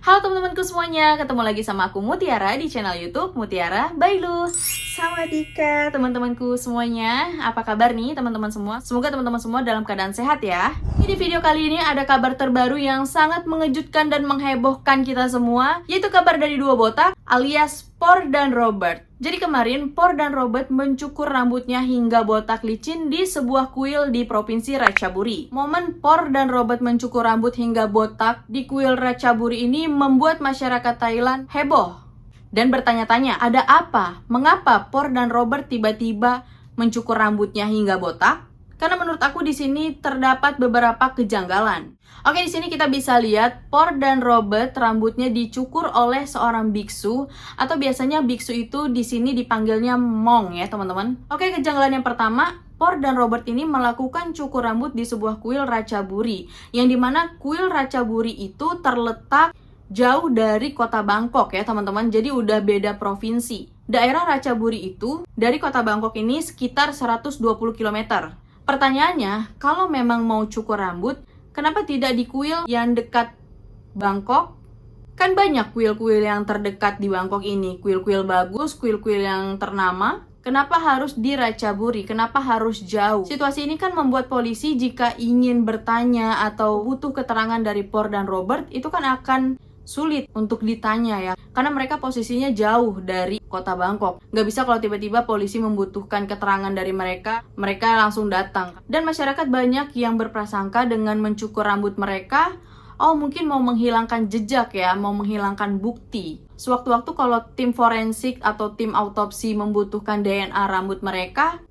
Halo teman-temanku semuanya, ketemu lagi sama aku Mutiara di channel YouTube Mutiara by Lu. Sawadika teman-temanku semuanya, apa kabar nih teman-teman semua? Semoga teman-teman semua dalam keadaan sehat ya. Di video kali ini ada kabar terbaru yang sangat mengejutkan dan menghebohkan kita semua, yaitu kabar dari dua botak alias Por dan Robert. Jadi kemarin Por dan Robert mencukur rambutnya hingga botak licin di sebuah kuil di Provinsi Ratchaburi. Momen Por dan Robert mencukur rambut hingga botak di kuil Ratchaburi ini membuat masyarakat Thailand heboh dan bertanya-tanya, ada apa? Mengapa Por dan Robert tiba-tiba mencukur rambutnya hingga botak? Karena menurut aku di sini terdapat beberapa kejanggalan. Oke, di sini kita bisa lihat Por dan Robert rambutnya dicukur oleh seorang biksu, atau biasanya biksu itu di sini dipanggilnya Mong ya, teman-teman. Oke, kejanggalan yang pertama, Por dan Robert ini melakukan cukur rambut di sebuah kuil Ratchaburi, yang dimana kuil Ratchaburi itu terletak jauh dari kota Bangkok ya, teman-teman. Jadi udah beda provinsi. Daerah Ratchaburi itu dari kota Bangkok ini sekitar 120 km. Pertanyaannya, kalau memang mau cukur rambut, kenapa tidak di kuil yang dekat Bangkok? Kan banyak kuil-kuil yang terdekat di Bangkok ini. Kuil-kuil bagus, kuil-kuil yang ternama. Kenapa harus di Ratchaburi? Kenapa harus jauh? Situasi ini kan membuat polisi jika ingin bertanya atau butuh keterangan dari Por dan Robert, itu kan akan sulit untuk ditanya ya, karena mereka posisinya jauh dari kota Bangkok. Nggak bisa kalau tiba-tiba polisi membutuhkan keterangan dari mereka langsung datang. Dan masyarakat banyak yang berprasangka dengan mencukur rambut mereka, oh mungkin mau menghilangkan jejak ya, mau menghilangkan bukti. Sewaktu-waktu kalau tim forensik atau tim autopsi membutuhkan DNA rambut mereka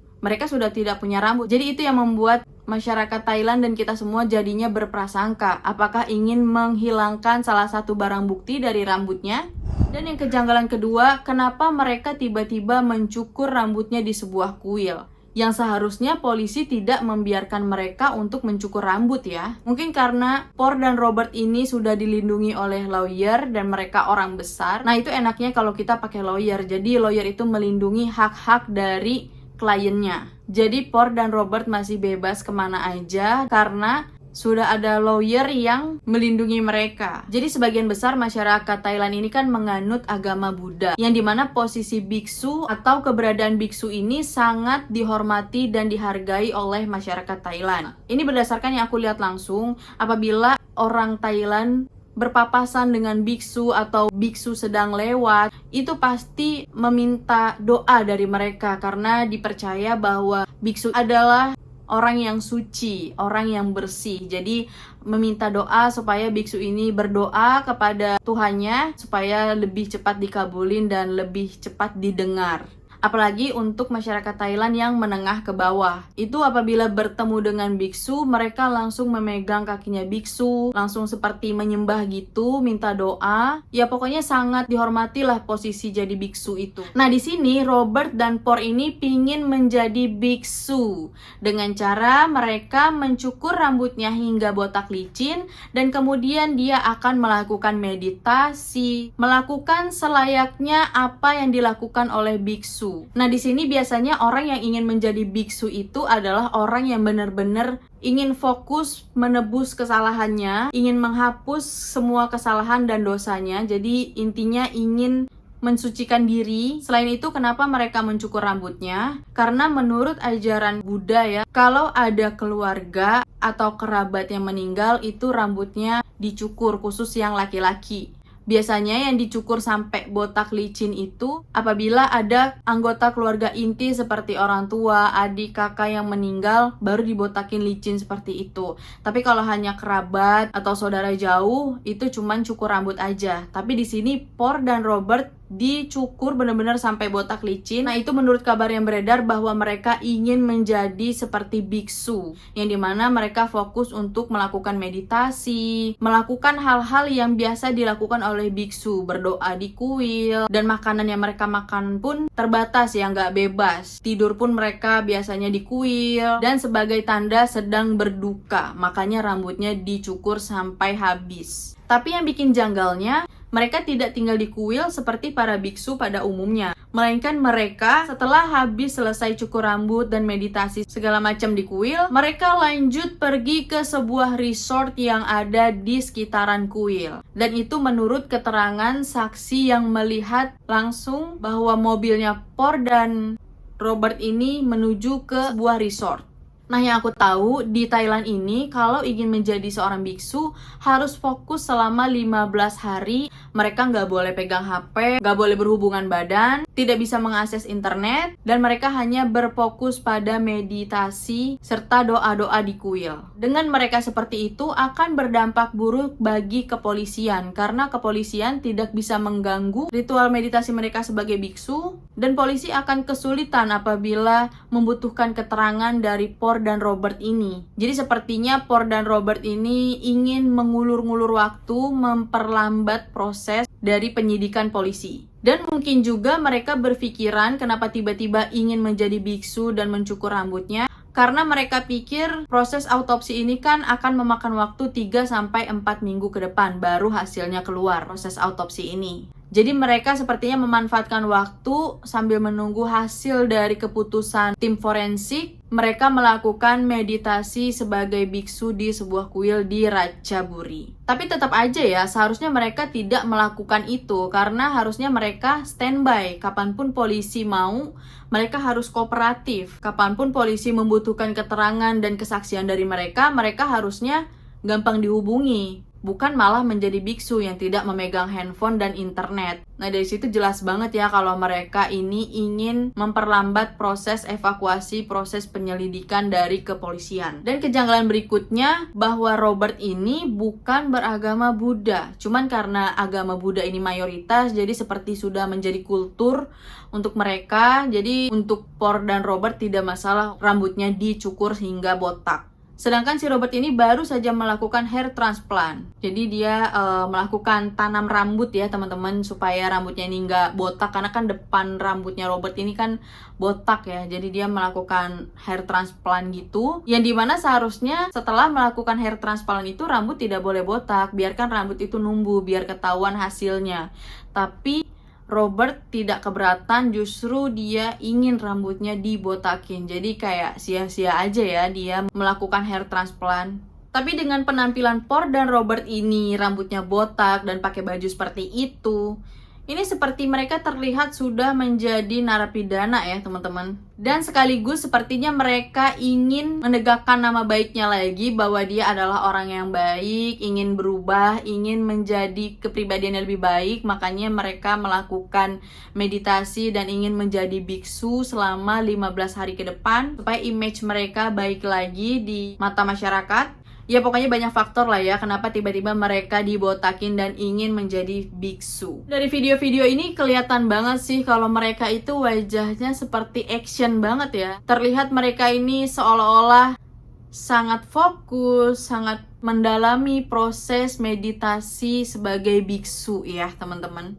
sudah tidak punya rambut. Jadi itu yang membuat masyarakat Thailand dan kita semua jadinya berprasangka apakah ingin menghilangkan salah satu barang bukti dari rambutnya. Dan yang kejanggalan kedua, kenapa mereka tiba-tiba mencukur rambutnya di sebuah kuil yang seharusnya polisi tidak membiarkan mereka untuk mencukur rambut ya. Mungkin karena Por dan Robert ini sudah dilindungi oleh lawyer dan mereka orang besar. Nah, itu enaknya kalau kita pakai lawyer. Jadi lawyer itu melindungi hak-hak dari kliennya. Jadi Por dan Robert masih bebas kemana aja karena sudah ada lawyer yang melindungi mereka. Jadi sebagian besar masyarakat Thailand ini kan menganut agama Buddha, yang dimana posisi biksu atau keberadaan biksu ini sangat dihormati dan dihargai oleh masyarakat Thailand. Ini berdasarkan yang aku lihat langsung, apabila orang Thailand berpapasan dengan biksu atau biksu sedang lewat, itu pasti meminta doa dari mereka karena dipercaya bahwa biksu adalah orang yang suci, orang yang bersih. Jadi meminta doa supaya biksu ini berdoa kepada Tuhannya supaya lebih cepat dikabulin dan lebih cepat didengar. Apalagi untuk masyarakat Thailand yang menengah ke bawah. Itu apabila bertemu dengan biksu, mereka langsung memegang kakinya biksu, langsung seperti menyembah gitu, minta doa. Ya pokoknya sangat dihormatilah posisi jadi biksu itu. Nah di sini Robert dan Por ini pingin menjadi biksu dengan cara mereka mencukur rambutnya hingga botak licin dan kemudian dia akan melakukan meditasi, melakukan selayaknya apa yang dilakukan oleh biksu. Nah, di sini biasanya orang yang ingin menjadi biksu itu adalah orang yang benar-benar ingin fokus menebus kesalahannya, ingin menghapus semua kesalahan dan dosanya. Jadi intinya ingin mensucikan diri. Selain itu, kenapa mereka mencukur rambutnya? Karena menurut ajaran Buddha ya, kalau ada keluarga atau kerabat yang meninggal, itu rambutnya dicukur, khusus yang laki-laki. Biasanya yang dicukur sampai botak licin itu apabila ada anggota keluarga inti seperti orang tua, adik, kakak yang meninggal, baru dibotakin licin seperti itu. Tapi kalau hanya kerabat atau saudara jauh, itu cuman cukur rambut aja. Tapi di sini Por dan Robert dicukur benar-benar sampai botak licin. Nah, itu menurut kabar yang beredar bahwa mereka ingin menjadi seperti biksu, yang dimana mereka fokus untuk melakukan meditasi, melakukan hal-hal yang biasa dilakukan oleh biksu, berdoa di kuil, dan makanan yang mereka makan pun terbatas ya, nggak bebas. Tidur pun mereka biasanya di kuil, dan sebagai tanda sedang berduka, makanya rambutnya dicukur sampai habis. Tapi yang bikin janggalnya, mereka tidak tinggal di kuil seperti para biksu pada umumnya. Melainkan mereka setelah habis selesai cukur rambut dan meditasi segala macam di kuil, mereka lanjut pergi ke sebuah resort yang ada di sekitaran kuil. Dan itu menurut keterangan saksi yang melihat langsung bahwa mobilnya Por dan Robert ini menuju ke sebuah resort. Nah, yang aku tahu di Thailand ini kalau ingin menjadi seorang biksu harus fokus selama 15 hari. Mereka nggak boleh pegang HP, nggak boleh berhubungan badan, tidak bisa mengakses internet, dan mereka hanya berfokus pada meditasi serta doa-doa di kuil. Dengan mereka seperti itu akan berdampak buruk bagi kepolisian karena kepolisian tidak bisa mengganggu ritual meditasi mereka sebagai biksu, dan polisi akan kesulitan apabila membutuhkan keterangan dari Por dan Robert ini. Jadi sepertinya Por dan Robert ini ingin mengulur-ngulur waktu, memperlambat proses dari penyidikan polisi. Dan mungkin juga mereka berpikiran kenapa tiba-tiba ingin menjadi biksu dan mencukur rambutnya, karena mereka pikir proses autopsi ini kan akan memakan waktu 3-4 minggu ke depan baru hasilnya keluar proses autopsi ini. Jadi mereka sepertinya memanfaatkan waktu sambil menunggu hasil dari keputusan tim forensik. Mereka melakukan meditasi sebagai biksu di sebuah kuil di Ratchaburi. Tapi tetap aja ya, seharusnya mereka tidak melakukan itu karena harusnya mereka standby. Kapanpun polisi mau, mereka harus kooperatif. Kapanpun polisi membutuhkan keterangan dan kesaksian dari mereka, mereka harusnya gampang dihubungi. Bukan malah menjadi biksu yang tidak memegang handphone dan internet. Nah, dari situ jelas banget ya kalau mereka ini ingin memperlambat proses evakuasi, proses penyelidikan dari kepolisian. Dan kejanggalan berikutnya bahwa Robert ini bukan beragama Buddha. Cuman karena agama Buddha ini mayoritas, jadi seperti sudah menjadi kultur untuk mereka. Jadi untuk Por dan Robert tidak masalah rambutnya dicukur hingga botak. Sedangkan si Robert ini baru saja melakukan hair transplant. Jadi dia melakukan tanam rambut ya teman-teman, supaya rambutnya ini nggak botak. Karena kan depan rambutnya Robert ini kan botak ya. Jadi dia melakukan hair transplant gitu. Yang dimana seharusnya setelah melakukan hair transplant itu rambut tidak boleh botak. Biarkan rambut itu numbuh biar ketahuan hasilnya. Tapi Robert tidak keberatan, justru dia ingin rambutnya dibotakin. Jadi kayak sia-sia aja ya dia melakukan hair transplant. Tapi dengan penampilan Por dan Robert ini rambutnya botak dan pakai baju seperti itu, ini seperti mereka terlihat sudah menjadi narapidana ya teman-teman. Dan sekaligus sepertinya mereka ingin menegakkan nama baiknya lagi, bahwa dia adalah orang yang baik, ingin berubah, ingin menjadi kepribadian yang lebih baik. Makanya mereka melakukan meditasi dan ingin menjadi biksu selama 15 hari ke depan, supaya image mereka baik lagi di mata masyarakat. Ya pokoknya banyak faktor lah ya kenapa tiba-tiba mereka dibotakin dan ingin menjadi biksu. Dari video-video ini kelihatan banget sih kalau mereka itu wajahnya seperti action banget ya. Terlihat mereka ini seolah-olah sangat fokus, sangat mendalami proses meditasi sebagai biksu ya teman-teman.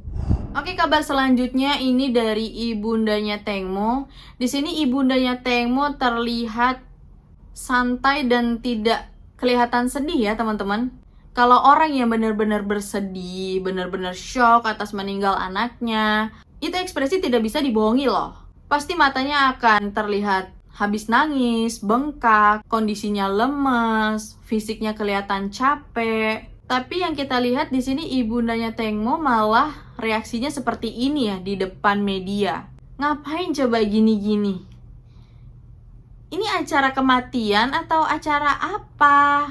Oke, kabar selanjutnya ini dari ibundanya Tengmo. Di sini ibundanya Tengmo terlihat santai dan tidak kelihatan sedih ya teman-teman. Kalau orang yang benar-benar bersedih, benar-benar shock atas meninggal anaknya, itu ekspresi tidak bisa dibohongi loh. Pasti matanya akan terlihat habis nangis, bengkak, kondisinya lemes, fisiknya kelihatan capek. Tapi yang kita lihat di sini ibundanya Tengmo malah reaksinya seperti ini ya di depan media. Ngapain coba gini-gini? Ini acara kematian atau acara apa?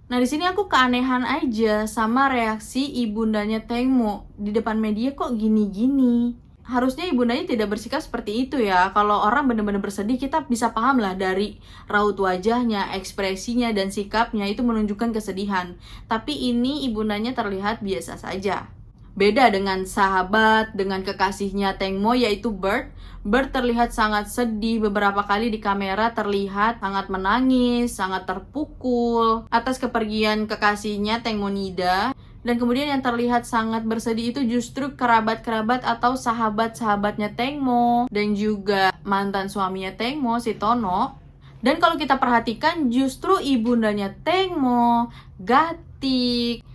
Nah, di sini aku keanehan aja sama reaksi ibundanya Tengmo di depan media, kok gini-gini. Harusnya ibundanya tidak bersikap seperti itu ya. Kalau orang benar-benar bersedih, kita bisa paham lah dari raut wajahnya, ekspresinya, dan sikapnya itu menunjukkan kesedihan. Tapi ini ibundanya terlihat biasa saja. Beda dengan sahabat, dengan kekasihnya Tengmo yaitu Bert. Bert terlihat sangat sedih, beberapa kali di kamera terlihat sangat menangis, sangat terpukul atas kepergian kekasihnya Tengmo Nida. Dan kemudian yang terlihat sangat bersedih itu justru kerabat-kerabat atau sahabat-sahabatnya Tengmo dan juga mantan suaminya Tengmo, si Tono. Dan kalau kita perhatikan justru ibundanya Tengmo, Gatik,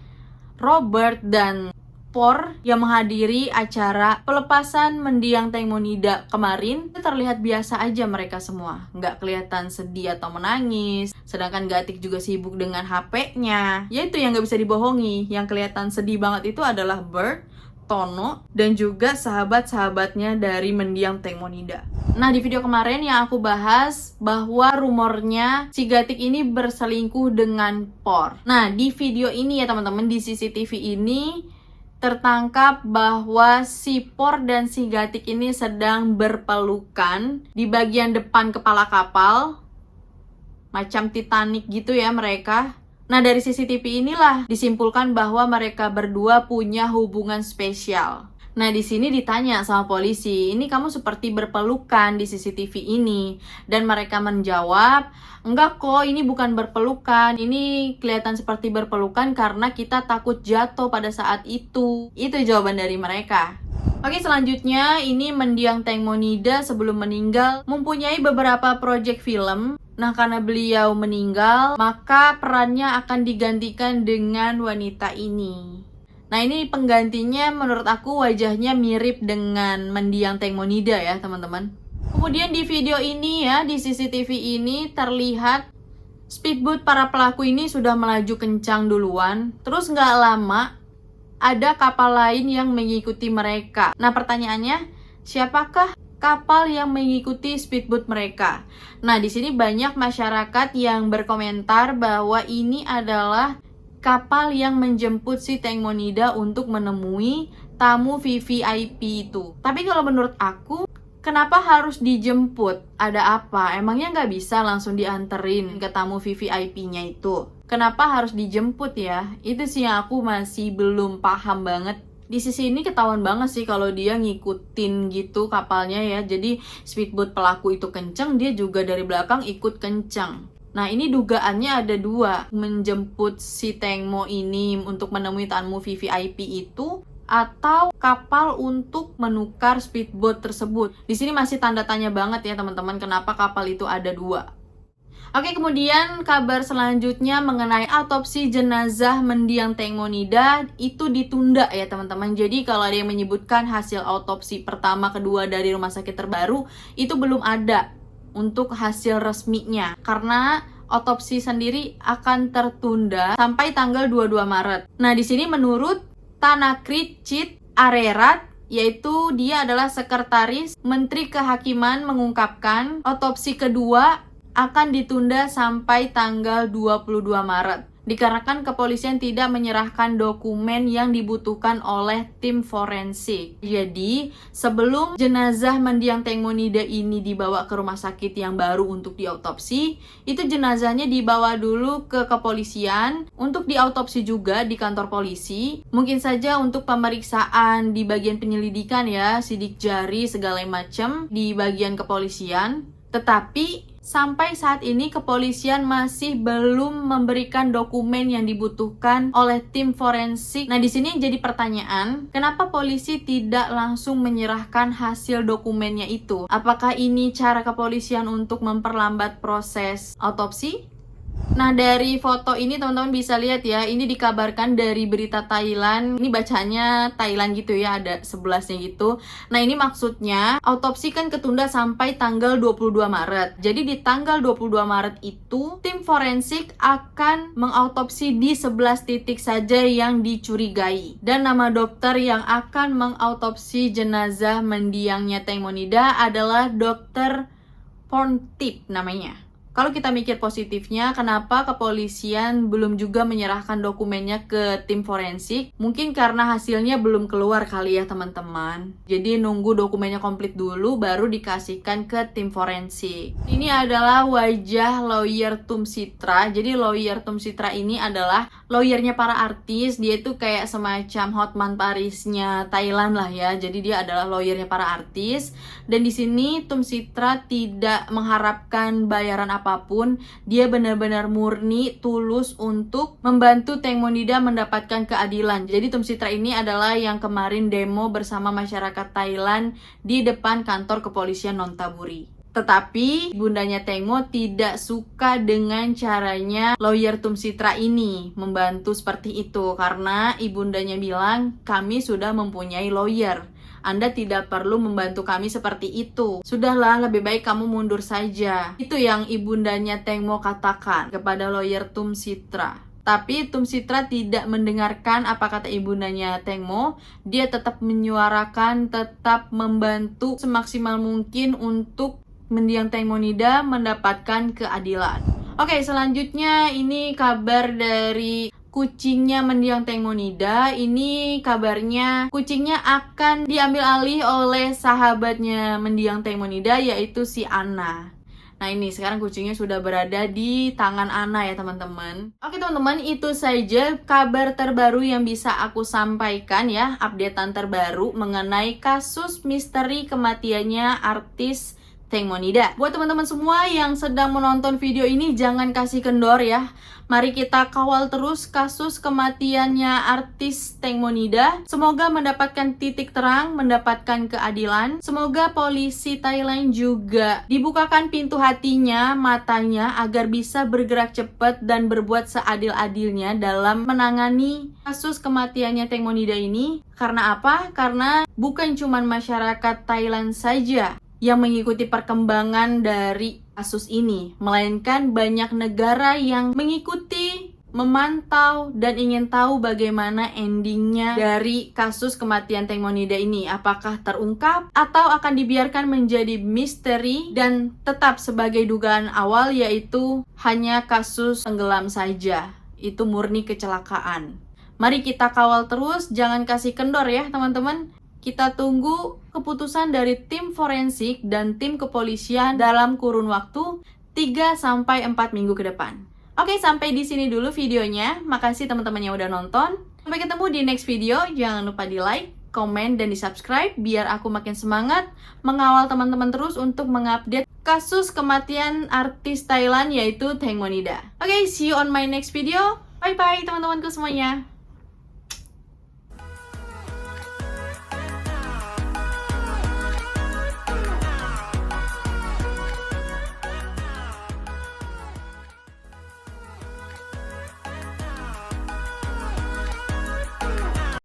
Robert, dan Por yang menghadiri acara pelepasan mendiang Teng Monida kemarin terlihat biasa aja mereka semua, nggak kelihatan sedih atau menangis. Sedangkan Gatik juga sibuk dengan HP-nya. Ya itu yang nggak bisa dibohongi, yang kelihatan sedih banget itu adalah Bert, Tono, dan juga sahabat-sahabatnya dari mendiang Teng Monida. Nah, di video kemarin yang aku bahas bahwa rumornya si Gatik ini berselingkuh dengan Por. Nah, di video ini ya teman-teman, di CCTV ini tertangkap bahwa si Por dan si Gatik ini sedang berpelukan di bagian depan kepala kapal. Macam Titanic gitu ya mereka. Nah, dari CCTV inilah disimpulkan bahwa mereka berdua punya hubungan spesial. Nah, di sini ditanya sama polisi, ini kamu seperti berpelukan di CCTV ini. Dan mereka menjawab, enggak kok, ini bukan berpelukan. Ini kelihatan seperti berpelukan karena kita takut jatuh pada saat itu. Itu jawaban dari mereka. Oke, selanjutnya ini mendiang Teng Monida sebelum meninggal mempunyai beberapa proyek film. Nah, karena beliau meninggal, maka perannya akan digantikan dengan wanita ini. Nah, ini penggantinya menurut aku wajahnya mirip dengan mendiang Teng Monida ya, teman-teman. Kemudian di video ini ya, di CCTV ini terlihat speedboat para pelaku ini sudah melaju kencang duluan. Terus nggak lama, ada kapal lain yang mengikuti mereka. Nah, pertanyaannya, siapakah kapal yang mengikuti speedboat mereka? Nah, di sini banyak masyarakat yang berkomentar bahwa ini adalah kapal yang menjemput si Teng Monida untuk menemui tamu VVIP itu. Tapi kalau menurut aku, kenapa harus dijemput? Ada apa? Emangnya nggak bisa langsung dianterin ke tamu VVIP-nya itu? Kenapa harus dijemput ya? Itu sih yang aku masih belum paham banget. Di sisi ini ketahuan banget sih kalau dia ngikutin gitu kapalnya ya. Jadi speedboat pelaku itu kenceng, dia juga dari belakang ikut kenceng. Nah, ini dugaannya ada dua. Menjemput si Teng Mo ini untuk menemui tamu VVIP itu, atau kapal untuk menukar speedboat tersebut. Di sini masih tanda tanya banget ya teman-teman, kenapa kapal itu ada dua. Oke, kemudian kabar selanjutnya mengenai autopsi jenazah mendiang Teng Monida itu ditunda ya teman-teman. Jadi kalau ada yang menyebutkan hasil autopsi pertama, kedua dari rumah sakit terbaru, itu belum ada untuk hasil resminya. Karena autopsi sendiri akan tertunda sampai tanggal 22 Maret. Nah, di sini menurut Tanakrit Chit Arerat, yaitu dia adalah sekretaris Menteri Kehakiman, mengungkapkan autopsi kedua akan ditunda sampai tanggal 22 Maret. Dikarenakan kepolisian tidak menyerahkan dokumen yang dibutuhkan oleh tim forensik. Jadi, sebelum jenazah mendiang Teng Monida ini dibawa ke rumah sakit yang baru untuk diautopsi, itu jenazahnya dibawa dulu ke kepolisian untuk diautopsi juga di kantor polisi. Mungkin saja untuk pemeriksaan di bagian penyelidikan ya, sidik jari segala macam di bagian kepolisian. Tetapi sampai saat ini kepolisian masih belum memberikan dokumen yang dibutuhkan oleh tim forensik. Nah, di sini jadi pertanyaan, kenapa polisi tidak langsung menyerahkan hasil dokumennya itu? Apakah ini cara kepolisian untuk memperlambat proses autopsi? Nah, dari foto ini teman-teman bisa lihat ya, ini dikabarkan dari berita Thailand. Ini bacanya Thailand gitu ya, ada 11-nya gitu. Nah, ini maksudnya autopsi kan ketunda sampai tanggal 22 Maret. Jadi di tanggal 22 Maret itu tim forensik akan mengautopsi di 11 titik saja yang dicurigai. Dan nama dokter yang akan mengautopsi jenazah mendiangnya Teng Monida adalah Dr. Porntip namanya. Kalau kita mikir positifnya, kenapa kepolisian belum juga menyerahkan dokumennya ke tim forensik? Mungkin karena hasilnya belum keluar kali ya teman-teman. Jadi nunggu dokumennya komplit dulu baru dikasihkan ke tim forensik. Ini adalah wajah lawyer Tum Sitra. Jadi lawyer Tum Sitra ini adalah lawyernya para artis. Dia itu kayak semacam Hotman Parisnya Thailand lah ya. Jadi dia adalah lawyernya para artis. Dan di sini Tum Sitra tidak mengharapkan bayaran apapun, dia benar-benar murni, tulus untuk membantu Teng Monida mendapatkan keadilan. Jadi Tum Sitra ini adalah yang kemarin demo bersama masyarakat Thailand di depan kantor kepolisian Nonthaburi. Tetapi bundanya Tengmo tidak suka dengan caranya lawyer Tumsitra ini membantu seperti itu, karena ibundanya bilang kami sudah mempunyai lawyer. Anda tidak perlu membantu kami seperti itu. Sudahlah, lebih baik kamu mundur saja. Itu yang ibundanya Tengmo katakan kepada lawyer Tumsitra. Tapi Tumsitra tidak mendengarkan apa kata ibundanya Tengmo. Dia tetap menyuarakan, tetap membantu semaksimal mungkin untuk mendiang Tengmonida mendapatkan keadilan. Oke, selanjutnya ini kabar dari kucingnya mendiang Tengmonida. Ini kabarnya kucingnya akan diambil alih oleh sahabatnya mendiang Tengmonida, yaitu si Anna. Nah, ini sekarang kucingnya sudah berada di tangan Anna ya teman-teman. Oke teman-teman, itu saja kabar terbaru yang bisa aku sampaikan ya, updatean terbaru mengenai kasus misteri kematiannya artis Tengmonida. Buat teman-teman semua yang sedang menonton video ini, jangan kasih kendor ya. Mari kita kawal terus kasus kematiannya artis Tengmonida. Semoga mendapatkan titik terang, mendapatkan keadilan. Semoga polisi Thailand juga dibukakan pintu hatinya, matanya, agar bisa bergerak cepat dan berbuat seadil-adilnya dalam menangani kasus kematiannya Tengmonida ini. Karena apa? Karena bukan cuma masyarakat Thailand saja yang mengikuti perkembangan dari kasus ini, melainkan banyak negara yang mengikuti, memantau, dan ingin tahu bagaimana endingnya dari kasus kematian Tengmonida ini. Apakah terungkap atau akan dibiarkan menjadi misteri dan tetap sebagai dugaan awal, yaitu hanya kasus tenggelam saja. Itu murni kecelakaan. Mari kita kawal terus, jangan kasih kendor ya teman-teman. Kita tunggu keputusan dari tim forensik dan tim kepolisian dalam kurun waktu 3-4 minggu ke depan. Oke, sampai di sini dulu videonya. Makasih teman-teman yang udah nonton. Sampai ketemu di next video. Jangan lupa di like, komen, dan di subscribe biar aku makin semangat mengawal teman-teman terus untuk mengupdate kasus kematian artis Thailand yaitu Tengmonida. Oke, see you on my next video. Bye-bye teman-temanku semuanya.